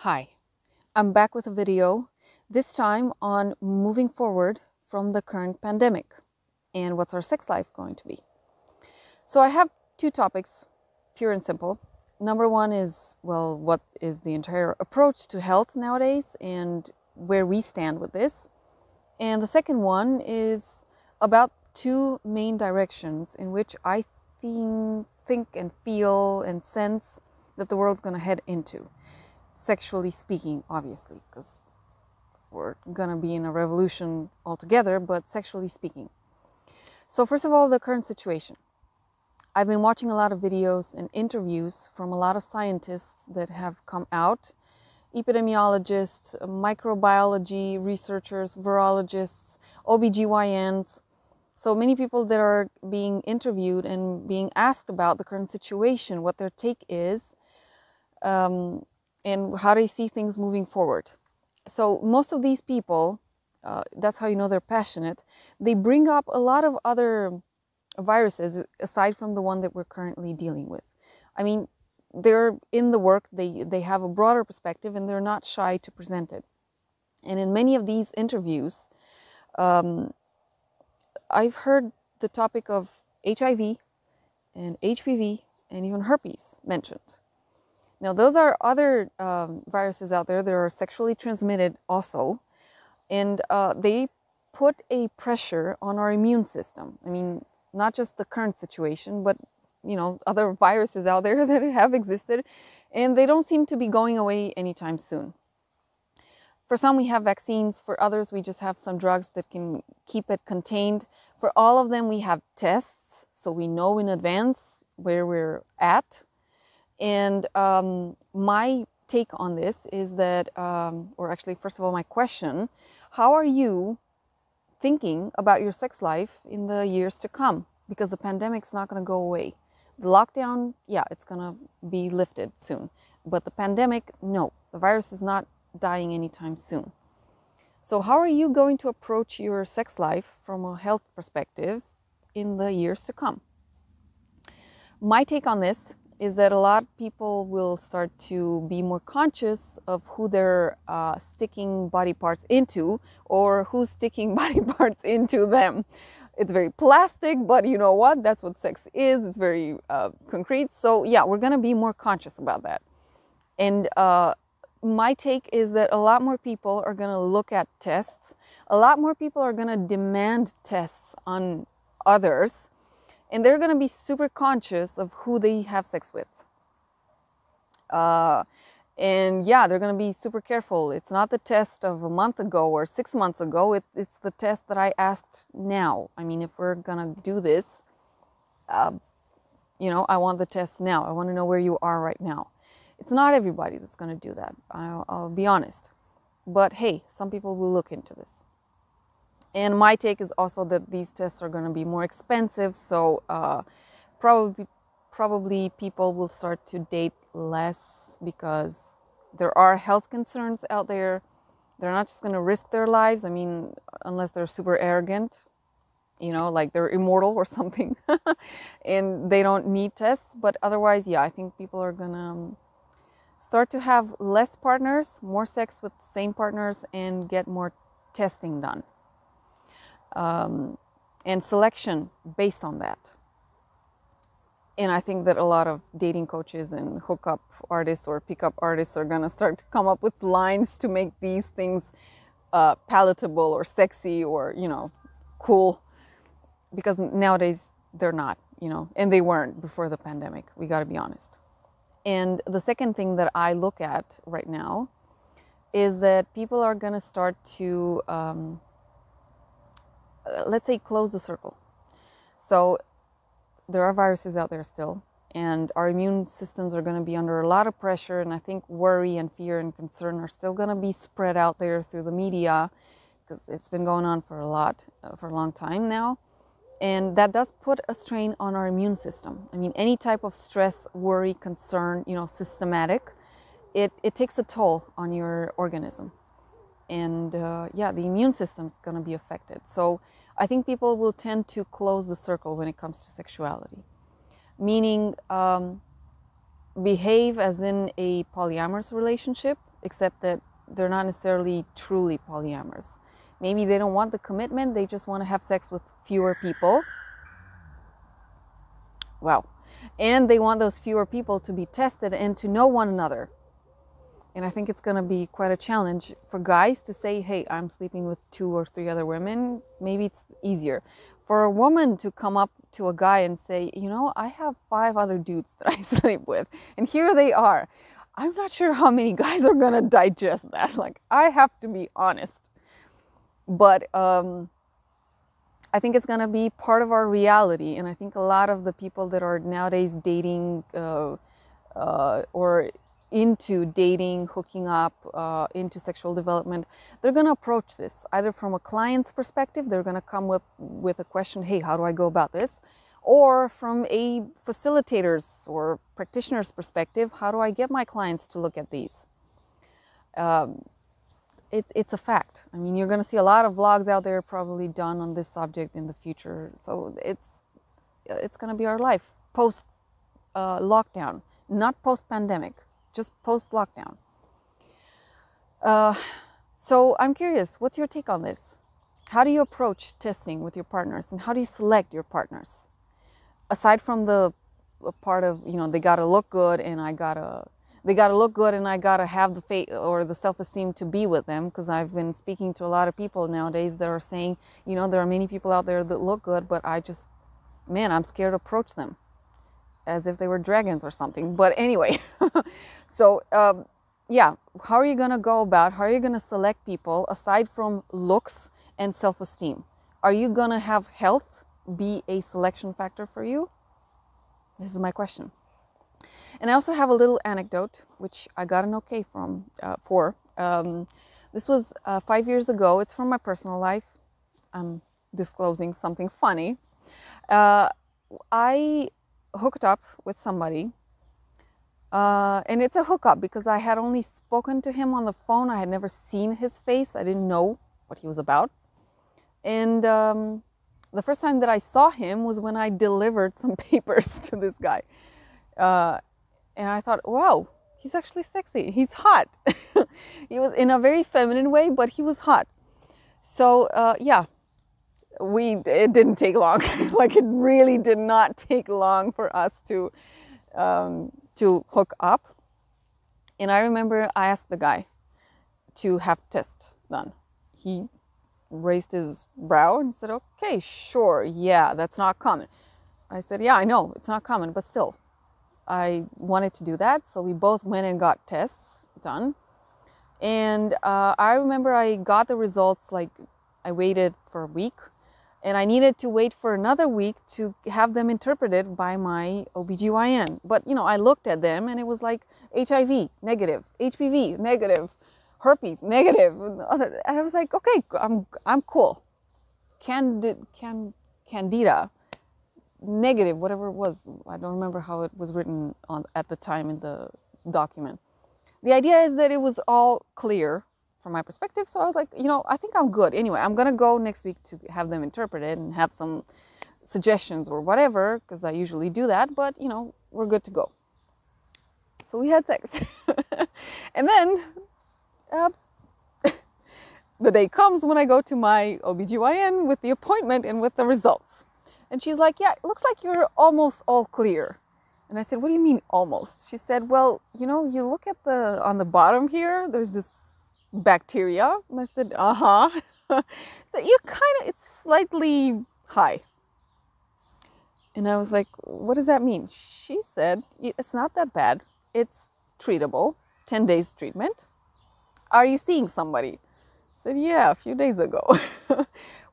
Hi, I'm back with a video, this time on moving forward from the current pandemic and what's our sex life going to be. So I have two topics, pure and simple. Number one is, well, what is the entire approach to health nowadays and where we stand with this. And the second one is about two main directions in which I think and feel and sense that the world's going to head into. Sexually speaking, obviously, because we're gonna be in a revolution altogether, but sexually speaking. So first of all, the current situation. I've been watching a lot of videos and interviews from a lot of scientists that have come out, epidemiologists, microbiology researchers, virologists, OBGYNs. So many people that are being interviewed and being asked about the current situation, what their take is, and how they see things moving forward. So most of these people, that's how you know they're passionate, they bring up a lot of other viruses aside from the one that we're currently dealing with. I mean, they're in the work, they have a broader perspective and they're not shy to present it. And in many of these interviews, I've heard the topic of HIV and HPV and even herpes mentioned. Now, those are other viruses out there that are sexually transmitted also, and they put a pressure on our immune system. I mean, not just the current situation, but, you know, other viruses out there that have existed, and they don't seem to be going away anytime soon. For some, we have vaccines. For others, we just have some drugs that can keep it contained. For all of them, we have tests, so we know in advance where we're at. And my take on this is that, or actually, first of all, my question, how are you thinking about your sex life in the years to come? Because the pandemic's not going to go away. The lockdown, yeah, it's going to be lifted soon. But the pandemic, no, the virus is not dying anytime soon. So how are you going to approach your sex life from a health perspective in the years to come? My take on this is that a lot of people will start to be more conscious of who they're sticking body parts into, or who's sticking body parts into them. It's very plastic, but you know what? That's what sex is. It's very concrete. So yeah, we're going to be more conscious about that. And my take is that a lot more people are going to look at tests. A lot more people are going to demand tests on others. And they're going to be super conscious of who they have sex with. And yeah, they're going to be super careful. It's not the test of a month ago or 6 months ago. It's the test that I asked now. I mean, if we're going to do this, you know, I want the test now. I want to know where you are right now. It's not everybody that's going to do that. I'll be honest. But hey, some people will look into this. And my take is also that these tests are going to be more expensive, so probably people will start to date less because there are health concerns out there. They're not just going to risk their lives. I mean, unless they're super arrogant, you know, like they're immortal or something, and they don't need tests. But otherwise, yeah, I think people are going to start to have less partners, more sex with the same partners, and get more testing done. And selection based on that. And I think that a lot of dating coaches and hookup artists or pickup artists are going to start to come up with lines to make these things palatable or sexy or, you know, cool. Because nowadays they're not, you know, and they weren't before the pandemic. We got to be honest. And the second thing that I look at right now is that people are going to start to let's say close the circle. So there are viruses out there still, and our immune systems are going to be under a lot of pressure, and I think worry and fear and concern are still going to be spread out there through the media, because it's been going on for a long time now, and that does put a strain on our immune system. I mean, any type of stress, worry, concern, you know, systematic, it takes a toll on your organism. And yeah, the immune system is going to be affected. So I think people will tend to close the circle when it comes to sexuality. Meaning behave as in a polyamorous relationship except that they're not necessarily truly polyamorous. Maybe they don't want the commitment, they just want to have sex with fewer people. Wow. And they want those fewer people to be tested and to know one another. And I think it's going to be quite a challenge for guys to say, hey, I'm sleeping with 2 or 3 other women. Maybe it's easier. For a woman to come up to a guy and say, you know, I have 5 other dudes that I sleep with, and here they are. I'm not sure how many guys are going to digest that. Like, I have to be honest. But I think it's going to be part of our reality. And I think a lot of the people that are nowadays dating or into dating, hooking up, into sexual development, they're going to approach this either from a client's perspective. They're going to come with a question, hey, how do I go about this? Or from a facilitator's or practitioner's perspective, how do I get my clients to look at these? It's a fact. I mean, you're going to see a lot of vlogs out there probably done on this subject in the future. So it's going to be our life post lockdown, not post pandemic, just post lockdown. So I'm curious, what's your take on this? How do you approach testing with your partners, and how do you select your partners? Aside from the part of, you know, they gotta look good and I gotta have the faith or the self-esteem to be with them, because I've been speaking to a lot of people nowadays that are saying, you know, there are many people out there that look good, but I'm scared to approach them as if they were dragons or something. But anyway, so yeah, how are you gonna go about, how are you gonna select people aside from looks and self-esteem? Are you gonna have health be a selection factor for you? This is my question. And I also have a little anecdote, which I got an okay for. This was 5 years ago. It's from my personal life. I'm disclosing something funny. I hooked up with somebody, and it's a hookup because I had only spoken to him on the phone. I had never seen his face. I didn't know what he was about. And the first time that I saw him was when I delivered some papers to this guy. And I thought, wow, he's actually sexy. He's hot. He was in a very feminine way, but he was hot. So yeah, it didn't take long. Like, it really did not take long for us to hook up. And I remember I asked the guy to have tests done. He raised his brow and said, okay, sure, yeah, that's not common. I said, yeah, I know, it's not common, but still, I wanted to do that. So we both went and got tests done. And I remember I got the results, like, I waited for a week, and I needed to wait for another week to have them interpreted by my OBGYN. But, you know, I looked at them and it was like HIV negative, HPV negative, herpes negative, and I was like, okay, I'm cool. Candida negative, whatever it was. I don't remember how it was written at the time in the document. The idea is that it was all clear from my perspective. So I was like, you know, I think I'm good. Anyway, I'm going to go next week to have them interpreted and have some suggestions or whatever, because I usually do that. But, you know, we're good to go. So we had sex. And then the day comes when I go to my OBGYN with the appointment and with the results. And she's like, yeah, it looks like you're almost all clear. And I said, what do you mean almost? She said, well, you know, you look at on the bottom here, there's this bacteria. And I said, uh-huh. So it's slightly high. And I was like, what does that mean? She said, it's not that bad. It's treatable, 10 days treatment. Are you seeing somebody? I said, yeah, a few days ago.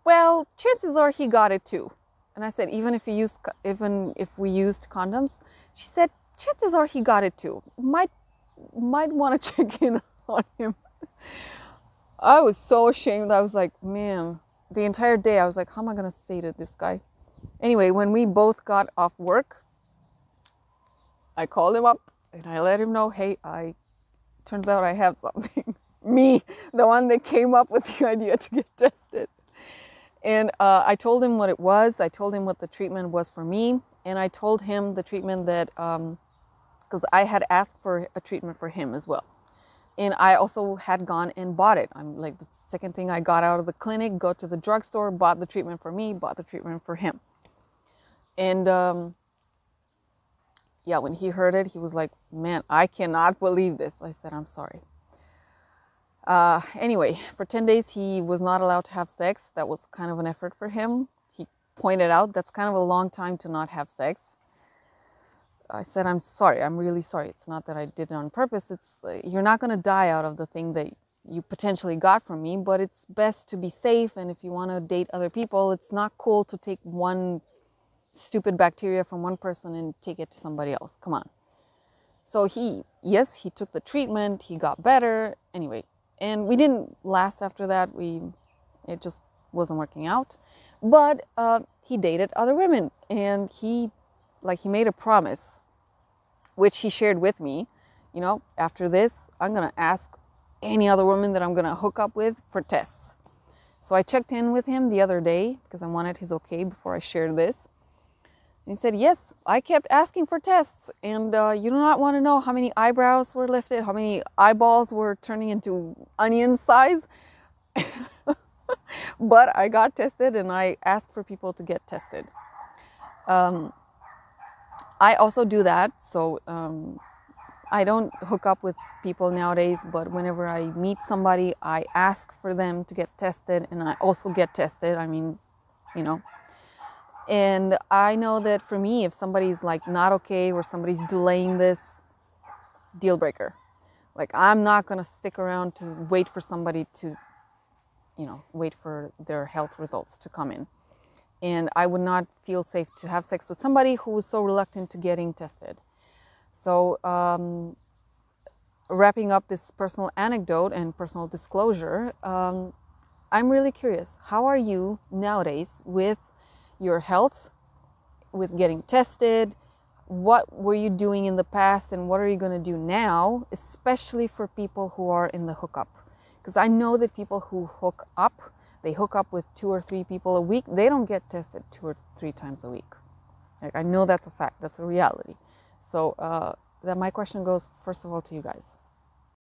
Well, chances are he got it too. And I said, even if we used condoms? She said, chances are he got it too. Might want to check in on him. I was so ashamed. I was like, man, the entire day I was like, how am I going to say to this guy? Anyway, when we both got off work, I called him up and I let him know, hey, turns out I have something. Me, the one that came up with the idea to get tested. And I told him what it was. I told him what the treatment was for me. And I told him the treatment that, because I had asked for a treatment for him as well. And I also had gone and bought it. I'm like, the second thing I got out of the clinic, go to the drugstore, bought the treatment for me, bought the treatment for him. And yeah, when he heard it, he was like, man, I cannot believe this. I said, I'm sorry. Anyway, for 10 days, he was not allowed to have sex. That was kind of an effort for him. He pointed out that's kind of a long time to not have sex. I said, I'm sorry. I'm really sorry. It's not that I did it on purpose. It's you're not going to die out of the thing that you potentially got from me, but it's best to be safe. And if you want to date other people, it's not cool to take one stupid bacteria from one person and take it to somebody else. Come on. So he took the treatment. He got better. Anyway, and we didn't last after that. It just wasn't working out. But he dated other women, and he made a promise, which he shared with me. You know, after this, I'm going to ask any other woman that I'm going to hook up with for tests. So I checked in with him the other day because I wanted his okay before I shared this. And he said, yes, I kept asking for tests. And you do not want to know how many eyebrows were lifted, how many eyeballs were turning into onion size. But I got tested, and I asked for people to get tested. I also do that, so I don't hook up with people nowadays, but whenever I meet somebody, I ask for them to get tested, and I also get tested. I mean, you know. And I know that for me, if somebody's like not okay or somebody's delaying this, deal breaker. Like, I'm not going to stick around to wait for somebody to, you know, wait for their health results to come in. And I would not feel safe to have sex with somebody who was so reluctant to getting tested. So wrapping up this personal anecdote and personal disclosure, I'm really curious. How are you nowadays with your health, with getting tested? What were you doing in the past, and what are you going to do now, especially for people who are in the hookup? Because I know that people who hook up, they hook up with 2 or 3 people a week. They don't get tested 2 or 3 times a week. Like, I know that's a fact. That's a reality. So my question goes, first of all, to you guys.